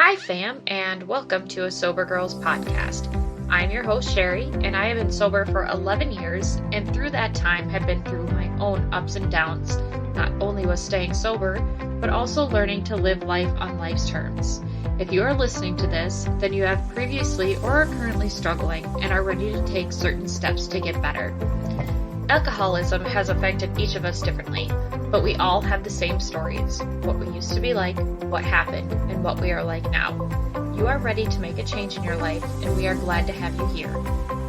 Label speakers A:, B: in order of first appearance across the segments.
A: Hi, fam, and welcome to a Sober Girls podcast. I'm your host, Sherry, and I have been sober for 11 years, and through that time have been through my own ups and downs, not only with staying sober, but also learning to live life on life's terms. If you are listening to this, then you have previously or are currently struggling and are ready to take certain steps to get better. Alcoholism has affected each of us differently, but we all have the same stories, what we used to be like, what happened, and what we are like now. You are ready to make a change in your life, and we are glad to have you here.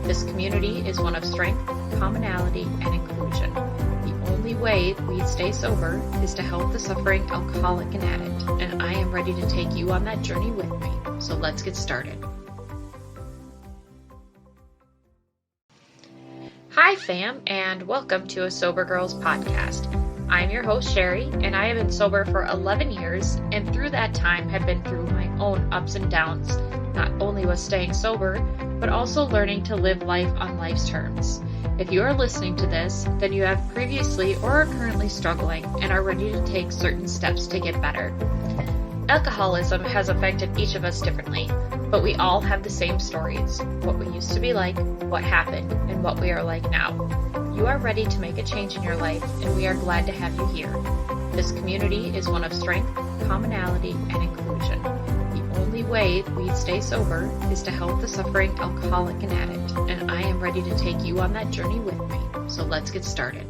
A: This community is one of strength, commonality, and inclusion. The only way we stay sober is to help the suffering alcoholic and addict, and I am ready to take you on that journey with me. So let's get started. Hi, fam, and welcome to a Sober Girls podcast. I'm your host, Sherry, and I have been sober for 11 years, and through that time have been through my own ups and downs, not only with staying sober, but also learning to live life on life's terms. If you are listening to this, then you have previously or are currently struggling and are ready to take certain steps to get better. Alcoholism has affected each of us differently, but we all have the same stories, what we used to be like, what happened, and what we are like now. You are ready to make a change in your life, and we are glad to have you here. This community is one of strength, commonality, and inclusion. The only way we stay sober is to help the suffering alcoholic and addict, and I am ready to take you on that journey with me. So let's get started.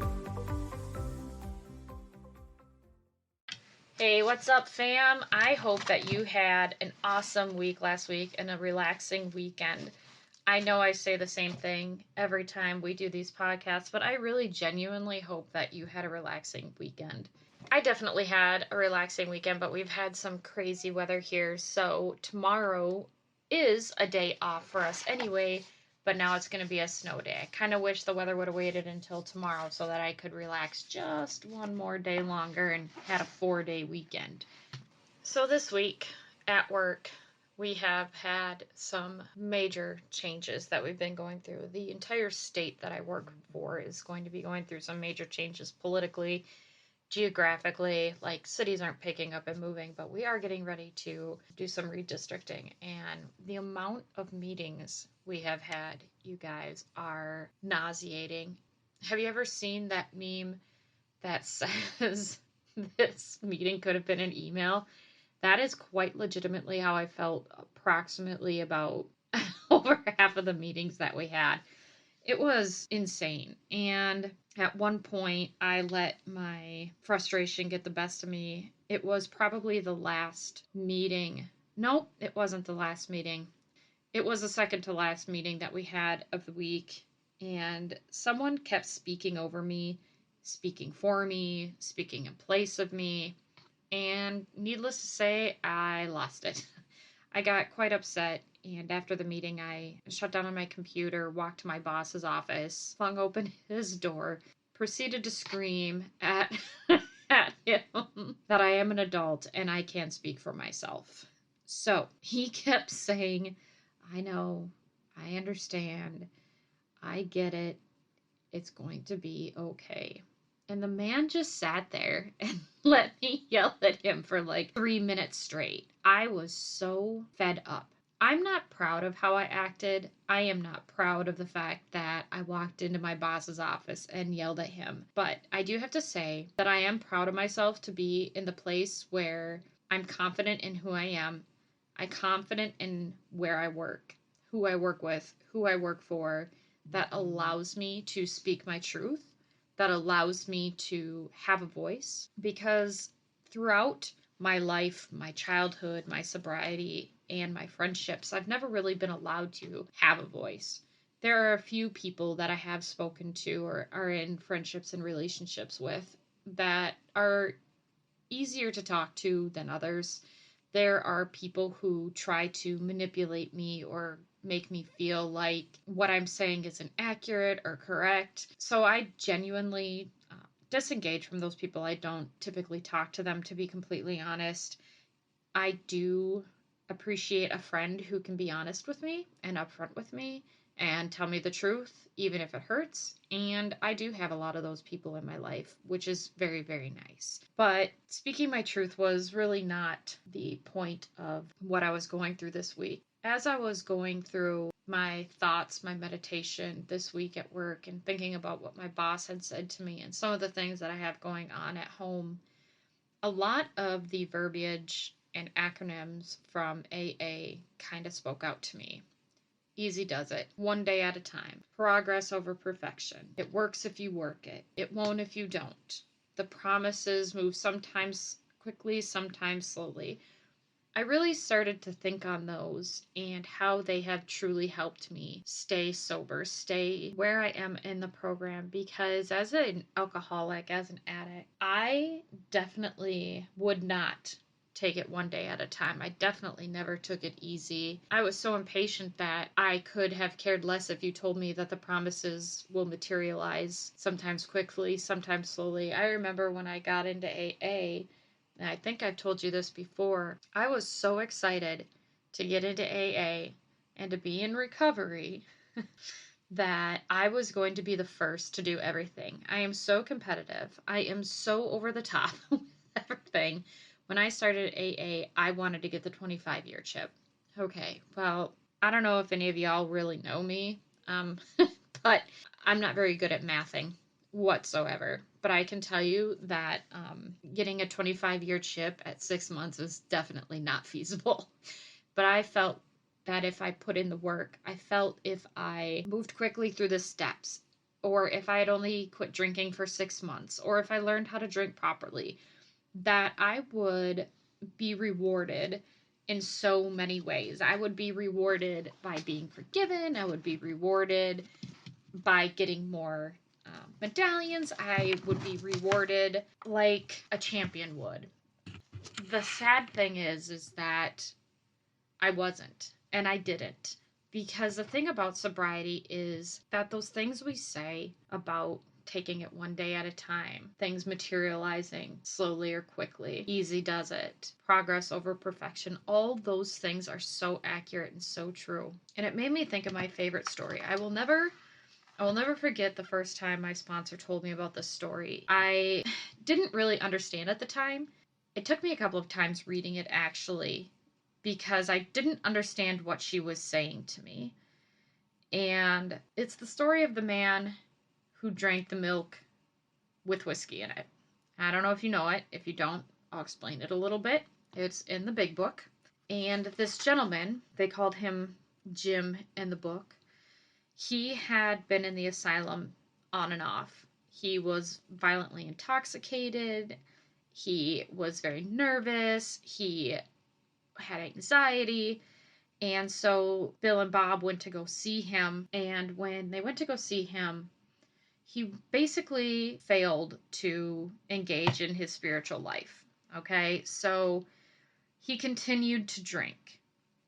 A: Hey, what's up, fam? I hope that you had an awesome week last week and a relaxing weekend. I know I say the same thing every time we do these podcasts, but I really genuinely hope that you had a relaxing weekend. I definitely had a relaxing weekend, but we've had some crazy weather here, so tomorrow is a day off for us anyway, but now it's going to be a snow day. I kind of wish the weather would have waited until tomorrow so that I could relax just one more day longer and had a 4-day weekend. So this week at work, we have had some major changes that we've been going through. The entire state that I work for is going to be going through some major changes politically, geographically. Like, cities aren't picking up and moving, but we are getting ready to do some redistricting. And the amount of meetings we have had, you guys, are nauseating. Have you ever seen that meme that says this meeting could have been an email? That is quite legitimately how I felt approximately about over half of the meetings that we had. It was insane. And at one point, I let my frustration get the best of me. It was probably the last meeting. Nope, it wasn't the last meeting. It was the second to last meeting that we had of the week. And someone kept speaking over me, speaking for me, speaking in place of me. And needless to say, I lost it. I got quite upset, and after the meeting, I shut down on my computer, walked to my boss's office, flung open his door, proceeded to scream at, at him that I am an adult and I can't speak for myself. So he kept saying, I know, I understand, I get it, it's going to be okay. And the man just sat there and let me yell at him for like 3 minutes straight. I was so fed up. I'm not proud of how I acted. I am not proud of the fact that I walked into my boss's office and yelled at him. But I do have to say that I am proud of myself to be in the place where I'm confident in who I am. I'm confident in where I work, who I work with, who I work for. That allows me to speak my truth, that allows me to have a voice, because throughout my life, my childhood, my sobriety, and my friendships, I've never really been allowed to have a voice. There are a few people that I have spoken to or are in friendships and relationships with that are easier to talk to than others. There are people who try to manipulate me or make me feel like what I'm saying isn't accurate or correct. So I genuinely disengage from those people. I don't typically talk to them, to be completely honest. I do appreciate a friend who can be honest with me and upfront with me and tell me the truth, even if it hurts. And I do have a lot of those people in my life, which is very, very nice. But speaking my truth was really not the point of what I was going through this week. As I was going through my thoughts, my meditation this week at work, and thinking about what my boss had said to me and some of the things that I have going on at home, a lot of the verbiage and acronyms from AA kind of spoke out to me. Easy does it. One day at a time. Progress over perfection. It works if you work it. It won't if you don't. The promises move sometimes quickly, sometimes slowly. I really started to think on those and how they have truly helped me stay sober, stay where I am in the program, because as an alcoholic, as an addict, I definitely would not take it one day at a time. I definitely never took it easy. I was so impatient that I could have cared less if you told me that the promises will materialize, sometimes quickly, sometimes slowly. I remember when I got into AA, and I think I've told you this before, I was so excited to get into AA and to be in recovery that I was going to be the first to do everything. I am so competitive. I am so over the top with everything. When I started AA, I wanted to get the 25-year chip. Okay, well, I don't know if any of y'all really know me, but I'm not very good at mathing whatsoever. But I can tell you that getting a 25-year chip at 6 months is definitely not feasible. But I felt that if I put in the work, I felt if I moved quickly through the steps, or if I had only quit drinking for 6 months, or if I learned how to drink properly, that I would be rewarded in so many ways. I would be rewarded by being forgiven. I would be rewarded by getting more medallions. I would be rewarded like a champion would. The sad thing is that I wasn't, and I didn't. Because the thing about sobriety is that those things we say about taking it one day at a time, things materializing slowly or quickly, easy does it, progress over perfection, all those things are so accurate and so true. And it made me think of my favorite story. I will never forget the first time my sponsor told me about this story. I didn't really understand at the time. It took me a couple of times reading it actually, because I didn't understand what she was saying to me. And it's the story of the man who drank the milk with whiskey in it. I don't know if you know it. If you don't, I'll explain it a little bit. It's in the big book. And this gentleman, they called him Jim in the book, he had been in the asylum on and off. He was violently intoxicated. He was very nervous. He had anxiety. And so Bill and Bob went to go see him. And when they went to go see him, he basically failed to engage in his spiritual life. Okay, so he continued to drink.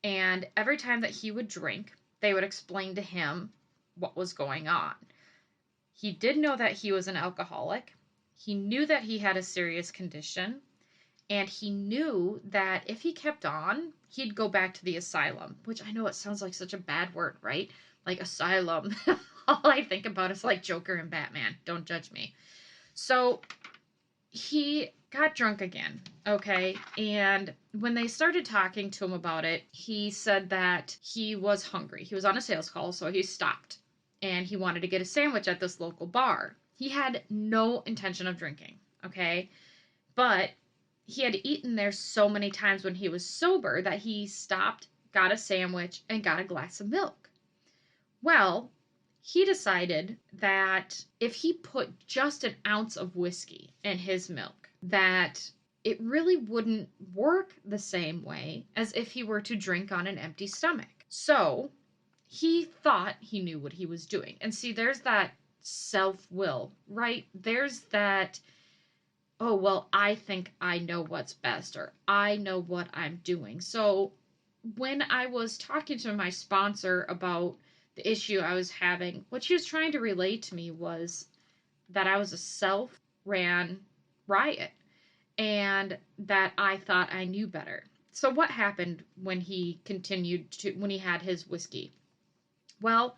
A: And every time that he would drink, they would explain to him what was going on. He did know that he was an alcoholic. He knew that he had a serious condition. And he knew that if he kept on, he'd go back to the asylum, which I know it sounds like such a bad word, right? Like asylum. All I think about is like Joker and Batman. Don't judge me. So he got drunk again, okay? And when they started talking to him about it, he said that he was hungry. He was on a sales call, so he stopped. And he wanted to get a sandwich at this local bar. He had no intention of drinking, okay? But he had eaten there so many times when he was sober that he stopped, got a sandwich, and got a glass of milk. Well, he decided that if he put just an ounce of whiskey in his milk, that it really wouldn't work the same way as if he were to drink on an empty stomach. So he thought he knew what he was doing. And see, there's that self will, right? There's that, oh, well, I think I know what's best, or I know what I'm doing. So when I was talking to my sponsor about the issue I was having, what she was trying to relate to me was that I was a self ran riot and that I thought I knew better. So what happened when he continued to, when he had his whiskey? Well,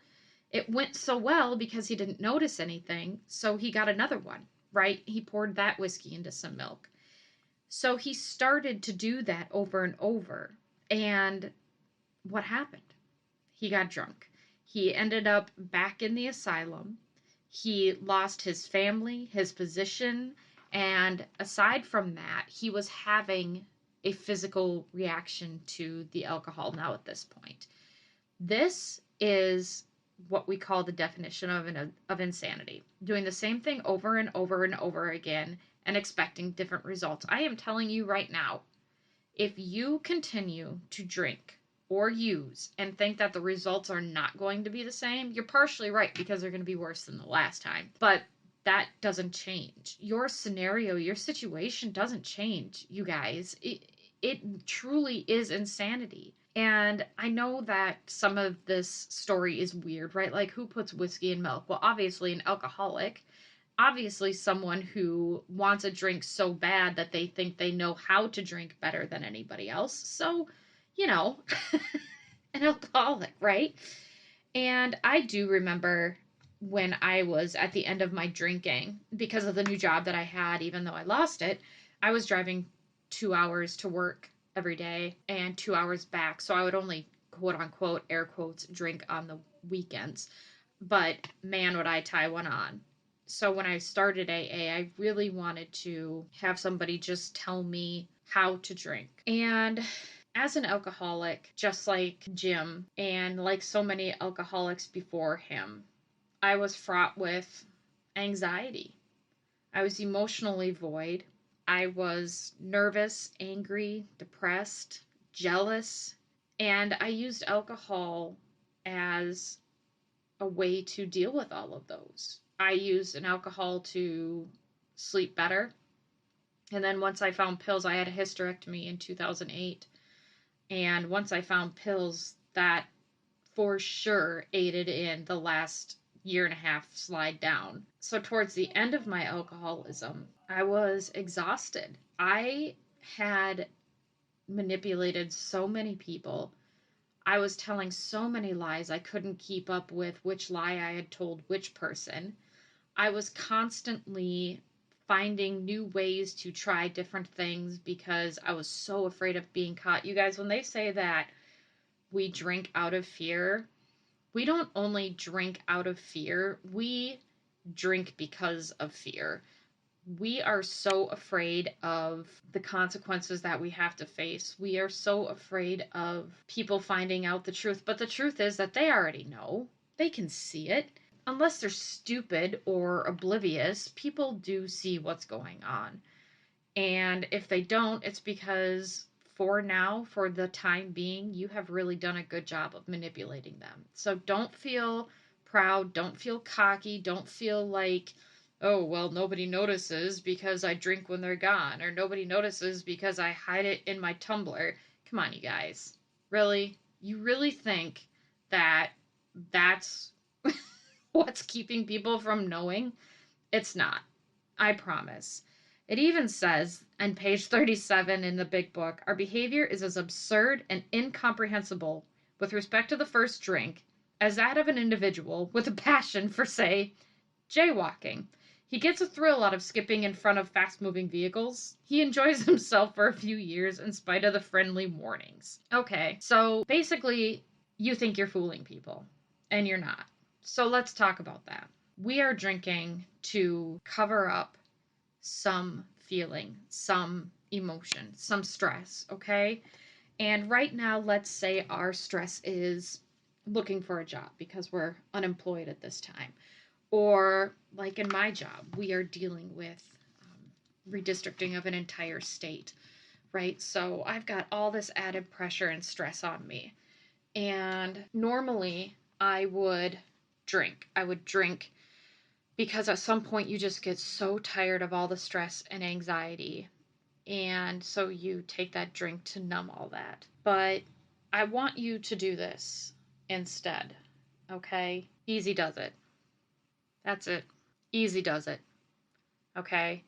A: It went so well because he didn't notice anything, so he got another one, right? He poured that whiskey into some milk. So he started to do that over and over. And what happened? He got drunk. He ended up back in the asylum. He lost his family, his position, and aside from that, he was having a physical reaction to the alcohol now at this point. This is what we call the definition of insanity. Doing the same thing over and over and over again and expecting different results. I am telling you right now, if you continue to drink or use and think that the results are not going to be the same, you're partially right because they're going to be worse than the last time. But that doesn't change. Your scenario, your situation doesn't change, you guys. It truly is insanity. And I know that some of this story is weird, right? Like, who puts whiskey in milk? Well, obviously, an alcoholic. Obviously, someone who wants a drink so bad that they think they know how to drink better than anybody else. So, you know, an alcoholic, right? And I do remember when I was at the end of my drinking, because of the new job that I had, even though I lost it, I was driving 2 hours to work every day and 2 hours back. So I would only, quote unquote, air quotes, drink on the weekends. But man, would I tie one on. So when I started AA, I really wanted to have somebody just tell me how to drink. And as an alcoholic, just like Jim and like so many alcoholics before him, I was fraught with anxiety. I was emotionally void. I was nervous, angry, depressed, jealous, and I used alcohol as a way to deal with all of those. I used an alcohol to sleep better. And then once I found pills, I had a hysterectomy in 2008. And once I found pills, that for sure aided in the last year and a half slide down. So, towards the end of my alcoholism, I was exhausted. I had manipulated so many people. I was telling so many lies, I couldn't keep up with which lie I had told which person. I was constantly finding new ways to try different things because I was so afraid of being caught. You guys, when they say that we drink out of fear, we don't only drink out of fear, we drink because of fear. We are so afraid of the consequences that we have to face. We are so afraid of people finding out the truth. But the truth is that they already know, they can see it. Unless they're stupid or oblivious, people do see what's going on. And if they don't, it's because for now, for the time being, you have really done a good job of manipulating them. So don't feel proud, don't feel cocky, don't feel like, oh, well, nobody notices because I drink when they're gone, or nobody notices because I hide it in my tumbler. Come on, you guys. Really? You really think that that's what's keeping people from knowing? It's not. I promise. It even says on page 37 in the big book, our behavior is as absurd and incomprehensible with respect to the first drink as that of an individual with a passion for, say, jaywalking. He gets a thrill out of skipping in front of fast moving vehicles. He enjoys himself for a few years in spite of the friendly warnings. Okay, so basically, you think you're fooling people, and you're not. So let's talk about that. We are drinking to cover up some feeling, some emotion, some stress, okay? And right now, let's say our stress is looking for a job because we're unemployed at this time. Or, like in my job, we are dealing with redistricting of an entire state, right? So I've got all this added pressure and stress on me. And normally, I would drink. I would drink because at some point you just get so tired of all the stress and anxiety. And so you take that drink to numb all that. But I want you to do this instead, okay? Easy does it. That's it. Easy does it, okay?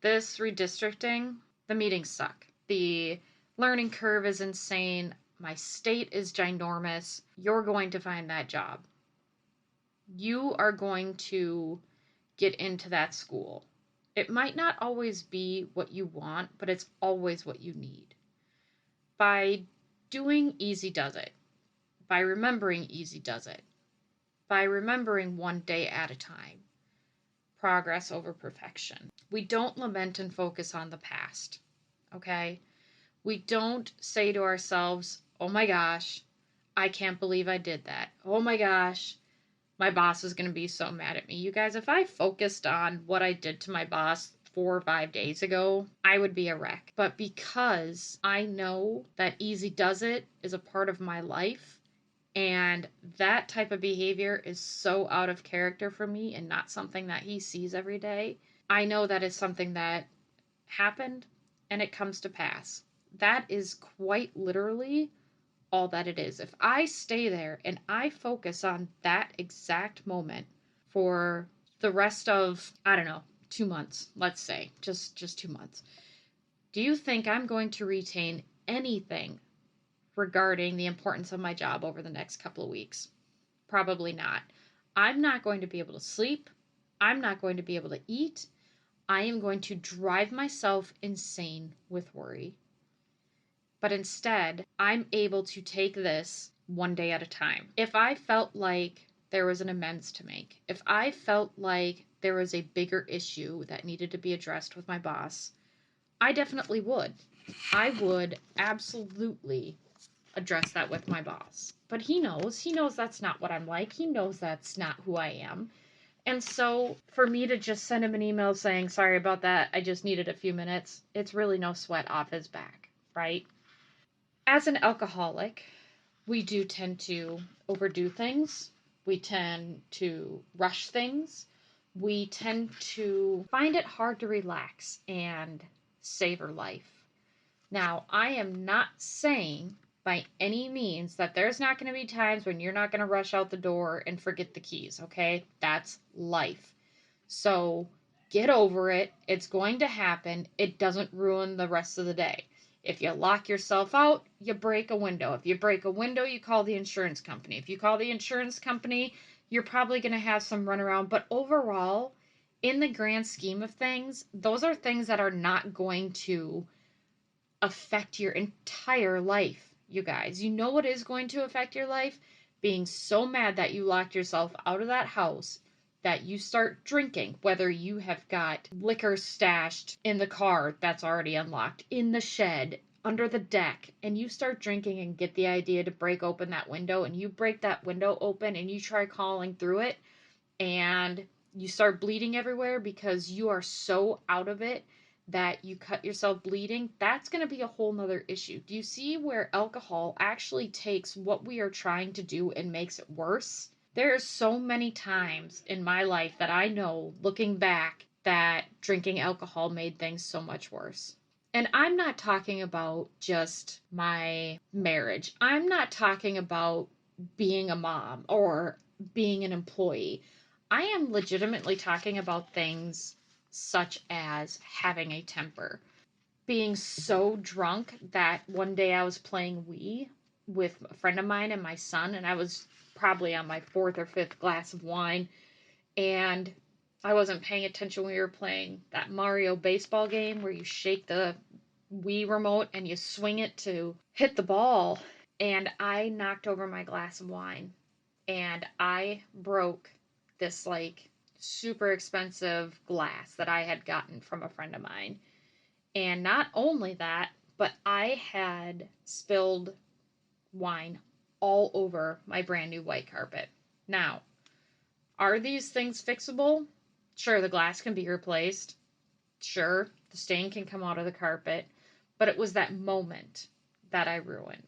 A: This redistricting, the meetings suck. The learning curve is insane. My state is ginormous. You're going to find that job. you are going to get into that school. It might not always be what you want, but it's always what you need. By doing Easy Does It, by remembering Easy Does It, by remembering one day at a time, progress over perfection. We don't lament and focus on the past, okay? We don't say to ourselves, oh my gosh, I can't believe I did that. Oh my gosh, my boss is going to be so mad at me. You guys, if I focused on what I did to my boss 4 or 5 days ago, I would be a wreck. But because I know that Easy Does It is a part of my life, and that type of behavior is so out of character for me and not something that he sees every day, I know that is something that happened and it comes to pass. That is quite literally all that it is. If I stay there and I focus on that exact moment for the rest of, I don't know, 2 months, let's say, just 2 months, do you think I'm going to retain anything regarding the importance of my job over the next couple of weeks? Probably not. I'm not going to be able to sleep. I'm not going to be able to eat. I am going to drive myself insane with worry. But instead, I'm able to take this one day at a time. If I felt like there was an amends to make, if I felt like there was a bigger issue that needed to be addressed with my boss, I definitely would. I would absolutely address that with my boss. But he knows. He knows that's not what I'm like. He knows that's not who I am. And so for me to just send him an email saying, sorry about that, I just needed a few minutes, it's really no sweat off his back, right? As an alcoholic, we do tend to overdo things. We tend to rush things. We tend to find it hard to relax and savor life. Now, I am not saying by any means that there's not going to be times when you're not going to rush out the door and forget the keys, okay? That's life. So get over it. It's going to happen. It doesn't ruin the rest of the day. If you lock yourself out, you break a window. If you break a window, you call the insurance company. If you call the insurance company, you're probably going to have some runaround. But overall, in the grand scheme of things, those are things that are not going to affect your entire life, you guys. You know what is going to affect your life? Being so mad that you locked yourself out of that house that you start drinking, whether you have got liquor stashed in the car that's already unlocked, in the shed, under the deck, and you start drinking and get the idea to break open that window, and you break that window open and you try calling through it, and you start bleeding everywhere because you are so out of it that you cut yourself bleeding, that's going to be a whole nother issue. Do you see where alcohol actually takes what we are trying to do and makes it worse? There are so many times in my life that I know, looking back, that drinking alcohol made things so much worse. And I'm not talking about just my marriage. I'm not talking about being a mom or being an employee. I am legitimately talking about things such as having a temper. Being so drunk that one day I was playing Wii with a friend of mine and my son, and I was probably on my fourth or fifth glass of wine, and I wasn't paying attention when we were playing that Mario baseball game where you shake the Wii remote and you swing it to hit the ball. And I knocked over my glass of wine and I broke this like super expensive glass that I had gotten from a friend of mine. And not only that, but I had spilled wine all over my brand new white carpet. Now, are these things fixable? Sure, the glass can be replaced. Sure, the stain can come out of the carpet. But it was that moment that I ruined.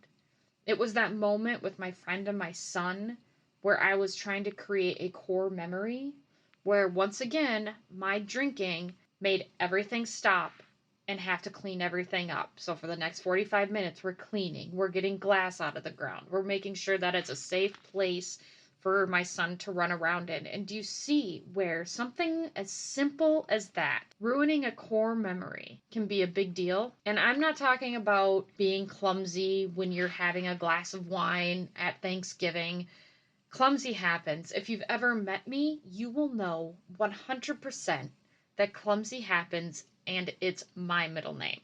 A: It was that moment with my friend and my son where I was trying to create a core memory where once again my drinking made everything stop and have to clean everything up. So for the next 45 minutes we're cleaning, we're getting glass out of the ground, we're making sure that it's a safe place for my son to run around in. And do you see where something as simple as that, ruining a core memory, can be a big deal? And I'm not talking about being clumsy when you're having a glass of wine at Thanksgiving. Clumsy happens. If you've ever met me, you will know 100% that clumsy happens, and it's my middle name.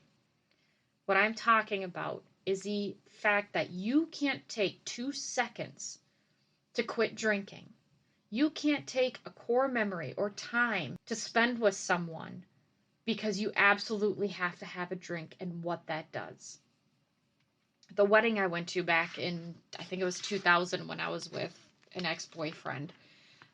A: What I'm talking about is the fact that you can't take 2 seconds to quit drinking. You can't take a core memory or time to spend with someone because you absolutely have to have a drink and what that does. The wedding I went to back in, I think it was 2000 when I was with an ex-boyfriend,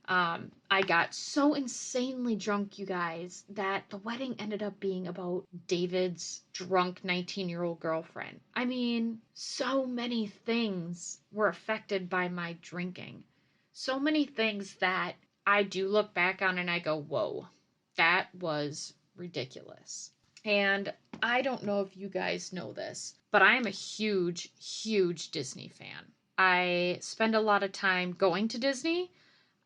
A: I got so insanely drunk, you guys, that the wedding ended up being about David's drunk 19-year-old girlfriend. I mean, so many things were affected by my drinking. So many things that I do look back on and I go, whoa, that was ridiculous. And I don't know if you guys know this, but I am a huge, huge Disney fan. I spend a lot of time going to Disney.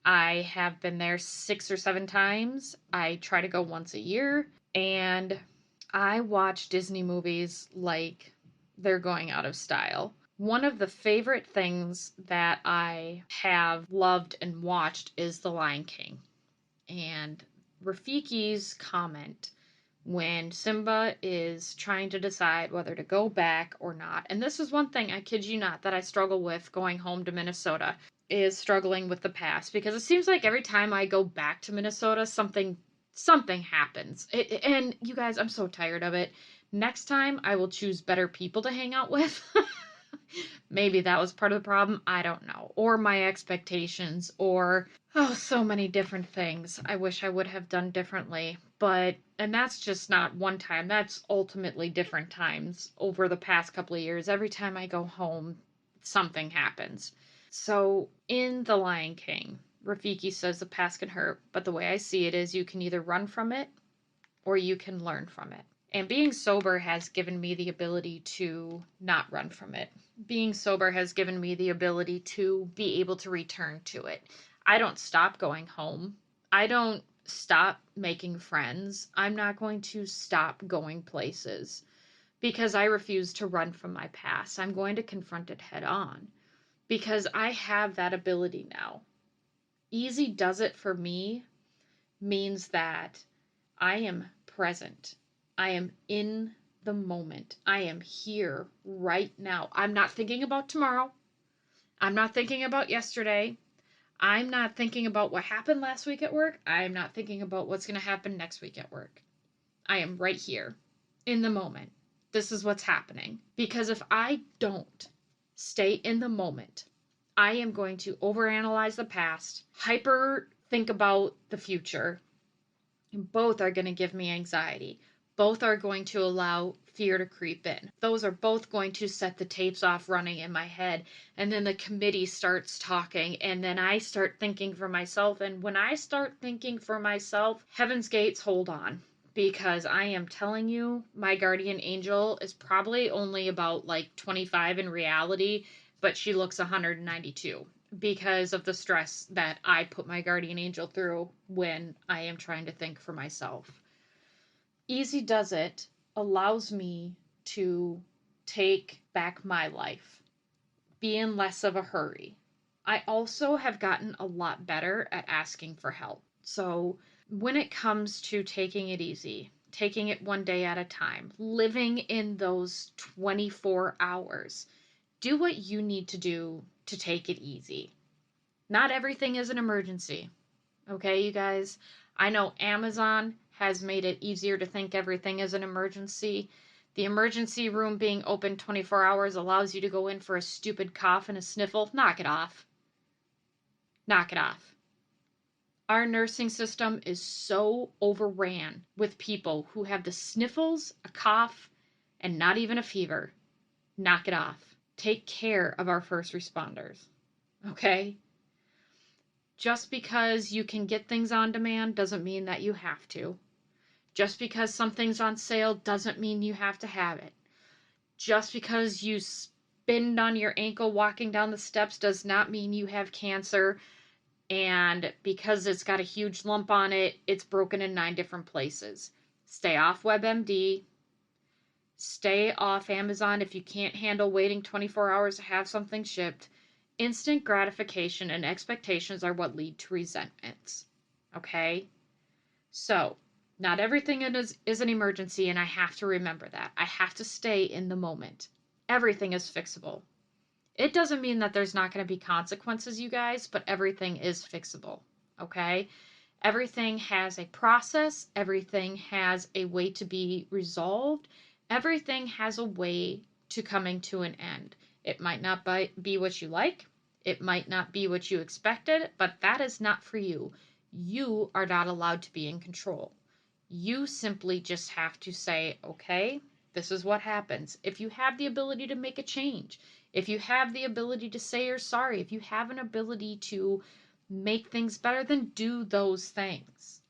A: I have been there 6 or 7 times. I try to go once a year, and I watch Disney movies like they're going out of style. One of the favorite things that I have loved and watched is The Lion King. And Rafiki's comment when Simba is trying to decide whether to go back or not. And this is one thing, I kid you not, that I struggle with going home to Minnesota, is struggling with the past, because it seems like every time I go back to Minnesota, something happens. And you guys, I'm so tired of it. Next time I will choose better people to hang out with. Maybe that was part of the problem. I don't know. Or my expectations, or so many different things I wish I would have done differently. And that's just not one time. That's ultimately different times over the past couple of years. Every time I go home, something happens. So in The Lion King, Rafiki says the past can hurt, but the way I see it is you can either run from it or you can learn from it. And being sober has given me the ability to not run from it. Being sober has given me the ability to be able to return to it. I don't stop going home. I don't stop making friends. I'm not going to stop going places because I refuse to run from my past. I'm going to confront it head on because I have that ability now. Easy does it for me means that I am present. I am in the moment. I am here right now. I'm not thinking about tomorrow. I'm not thinking about yesterday. I'm not thinking about what happened last week at work. I'm not thinking about what's going to happen next week at work. I am right here in the moment. This is what's happening. Because if I don't stay in the moment, I am going to overanalyze the past, hyper think about the future, and both are going to give me anxiety. Both are going to allow fear to creep in. Those are both going to set the tapes off running in my head. And then the committee starts talking. And then I start thinking for myself. And when I start thinking for myself, Heaven's Gates, hold on. Because I am telling you, my guardian angel is probably only about like 25 in reality, but she looks 192 because of the stress that I put my guardian angel through when I am trying to think for myself. Easy Does It allows me to take back my life, be in less of a hurry. I also have gotten a lot better at asking for help. So when it comes to taking it easy, taking it one day at a time, living in those 24 hours, do what you need to do to take it easy. Not everything is an emergency. Okay, you guys? I know Amazon has made it easier to think everything is an emergency. The emergency room being open 24 hours allows you to go in for a stupid cough and a sniffle. Knock it off. Knock it off. Our nursing system is so overran with people who have the sniffles, a cough, and not even a fever. Knock it off. Take care of our first responders. Okay? Just because you can get things on demand doesn't mean that you have to. Just because something's on sale doesn't mean you have to have it. Just because you spinned on your ankle walking down the steps does not mean you have cancer. And because it's got a huge lump on it, it's broken in 9 different places. Stay off WebMD. Stay off Amazon if you can't handle waiting 24 hours to have something shipped. Instant gratification and expectations are what lead to resentments. Okay? So, not everything is an emergency, and I have to remember that. I have to stay in the moment. Everything is fixable. It doesn't mean that there's not going to be consequences, you guys, but everything is fixable. Okay? Everything has a process, everything has a way to be resolved, everything has a way to coming to an end. It might not be what you like, it might not be what you expected, but that is not for you. You are not allowed to be in control. You simply just have to say, okay, this is what happens. If you have the ability to make a change, if you have the ability to say you're sorry, if you have an ability to make things better, then do those things.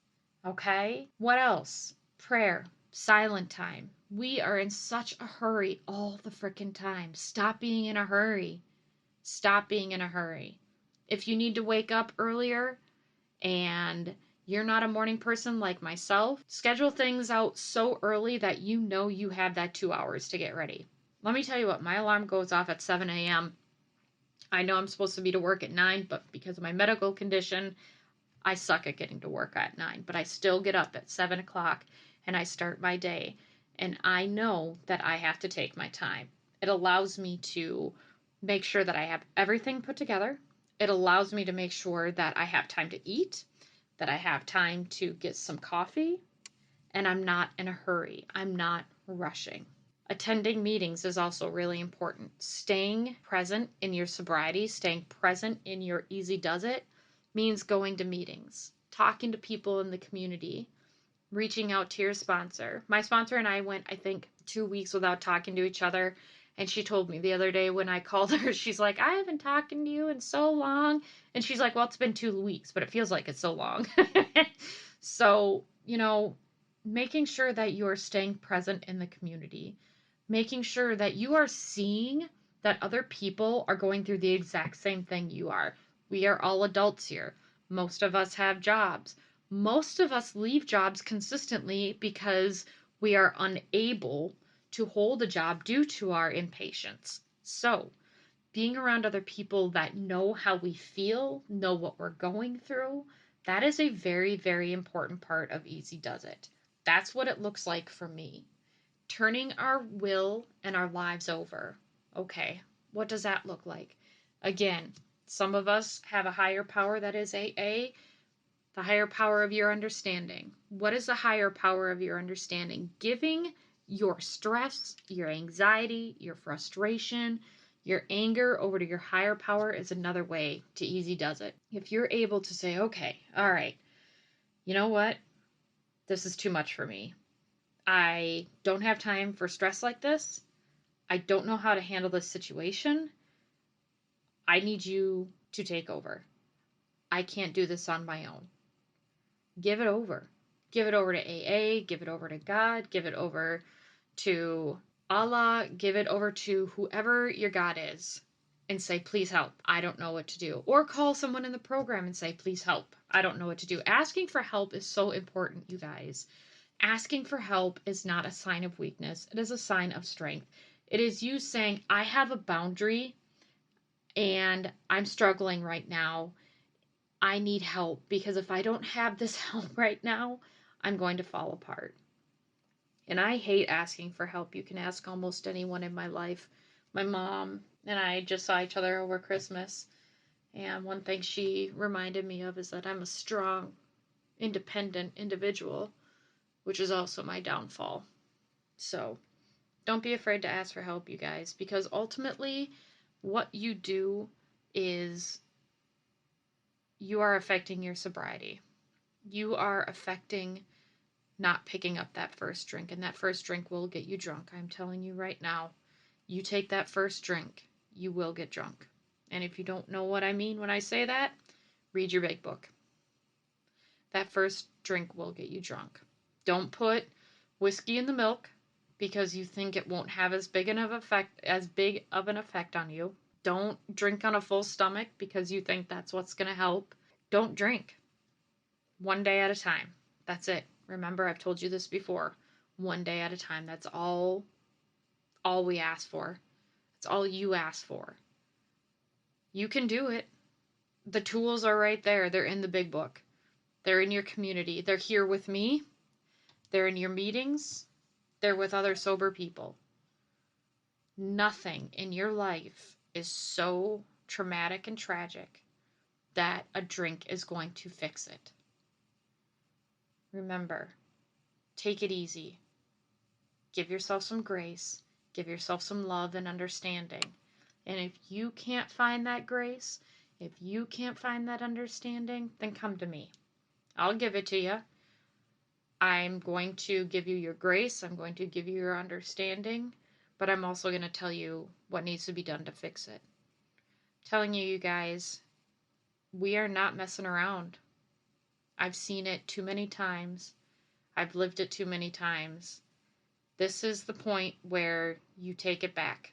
A: Okay? What else? Prayer, silent time. We are in such a hurry all the freaking time. Stop being in a hurry. Stop being in a hurry. If you need to wake up earlier and you're not a morning person like myself, schedule things out so early that you know you have that 2 hours to get ready. Let me tell you what, my alarm goes off at 7 a.m. I know I'm supposed to be to work at 9, but because of my medical condition, I suck at getting to work at 9. But I still get up at 7 o'clock and I start my day. And I know that I have to take my time. It allows me to make sure that I have everything put together. It allows me to make sure that I have time to eat, that I have time to get some coffee, and I'm not in a hurry. I'm not rushing. Attending meetings is also really important. Staying present in your sobriety, staying present in your easy does it means going to meetings, talking to people in the community, reaching out to your sponsor. My sponsor and I went, I think, 2 weeks without talking to each other. And she told me the other day when I called her, she's like, I haven't talked to you in so long. And she's like, well, it's been 2 weeks, but it feels like it's so long. So, making sure that you are staying present in the community, making sure that you are seeing that other people are going through the exact same thing you are. We are all adults here. Most of us have jobs. Most of us leave jobs consistently because we are unable to hold a job due to our impatience. So, being around other people that know how we feel, know what we're going through, that is a very, very important part of Easy Does It. That's what it looks like for me. Turning our will and our lives over. Okay, what does that look like? Again, some of us have a higher power that is AA, the higher power of your understanding. What is the higher power of your understanding? Giving your stress, your anxiety, your frustration, your anger over to your higher power is another way to Easy Does It. If you're able to say, okay, all right, you know what? This is too much for me. I don't have time for stress like this. I don't know how to handle this situation. I need you to take over. I can't do this on my own. Give it over. Give it over to AA, give it over to God, give it over to Allah, give it over to whoever your God is and say, please help. I don't know what to do. Or call someone in the program and say, please help. I don't know what to do. Asking for help is so important, you guys. Asking for help is not a sign of weakness, it is a sign of strength. It is you saying, I have a boundary and I'm struggling right now. I need help because if I don't have this help right now, I'm going to fall apart. And I hate asking for help. You can ask almost anyone in my life. My mom and I just saw each other over Christmas. And one thing she reminded me of is that I'm a strong, independent individual, which is also my downfall. So don't be afraid to ask for help, you guys, because ultimately what you do is you are affecting your sobriety. You are affecting not picking up that first drink, and that first drink will get you drunk. I'm telling you right now, you take that first drink, you will get drunk. And if you don't know what I mean when I say that, read your big book. That first drink will get you drunk. Don't put whiskey in the milk because you think it won't have as big of an effect on you. Don't drink on a full stomach because you think that's what's going to help. Don't drink. One day at a time. That's it. Remember, I've told you this before. One day at a time. That's all we ask for. That's all you ask for. You can do it. The tools are right there. They're in the big book. They're in your community. They're here with me. They're in your meetings. They're with other sober people. Nothing in your life is so traumatic and tragic that a drink is going to fix it. Remember, take it easy. Give yourself some grace. Give yourself some love and understanding. And if you can't find that grace, if you can't find that understanding, then come to me. I'll give it to you. I'm going to give you your grace. I'm going to give you your understanding. But I'm also going to tell you what needs to be done to fix it. I'm telling you, you guys, we are not messing around. I've seen it too many times. I've lived it too many times. This is the point where you take it back.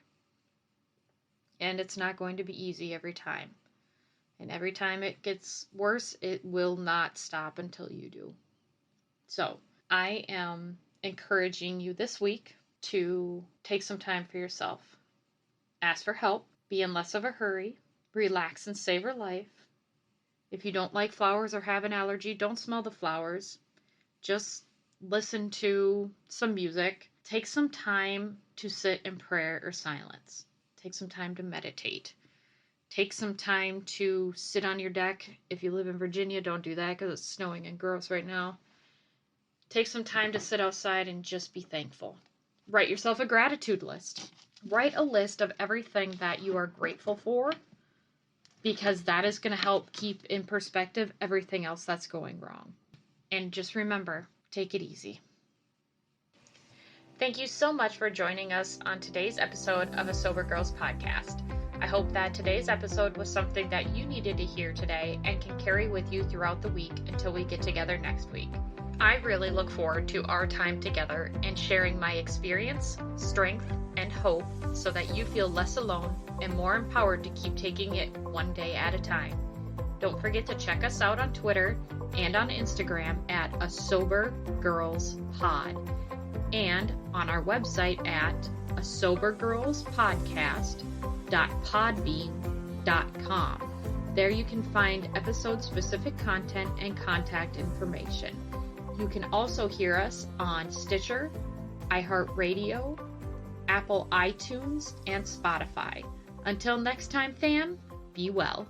A: And it's not going to be easy every time. And every time it gets worse, it will not stop until you do. So, I am encouraging you this week to take some time for yourself. Ask for help. Be in less of a hurry. Relax and savor life. If you don't like flowers or have an allergy, don't smell the flowers. Just listen to some music. Take some time to sit in prayer or silence. Take some time to meditate. Take some time to sit on your deck. If you live in Virginia, don't do that because it's snowing and gross right now. Take some time to sit outside and just be thankful. Write yourself a gratitude list. Write a list of everything that you are grateful for, because that is going to help keep in perspective everything else that's going wrong. And just remember, take it easy. Thank you so much for joining us on today's episode of A Sober Girls Podcast. I hope that today's episode was something that you needed to hear today and can carry with you throughout the week until we get together next week. I really look forward to our time together and sharing my experience, strength, and hope so that you feel less alone and more empowered to keep taking it one day at a time. Don't forget to check us out on Twitter and on Instagram at A Sober Girls Pod, and on our website at asobergirlspodcast.podbean.com. There you can find episode-specific content and contact information. You can also hear us on Stitcher, iHeartRadio, Apple iTunes, and Spotify. Until next time, fam, be well.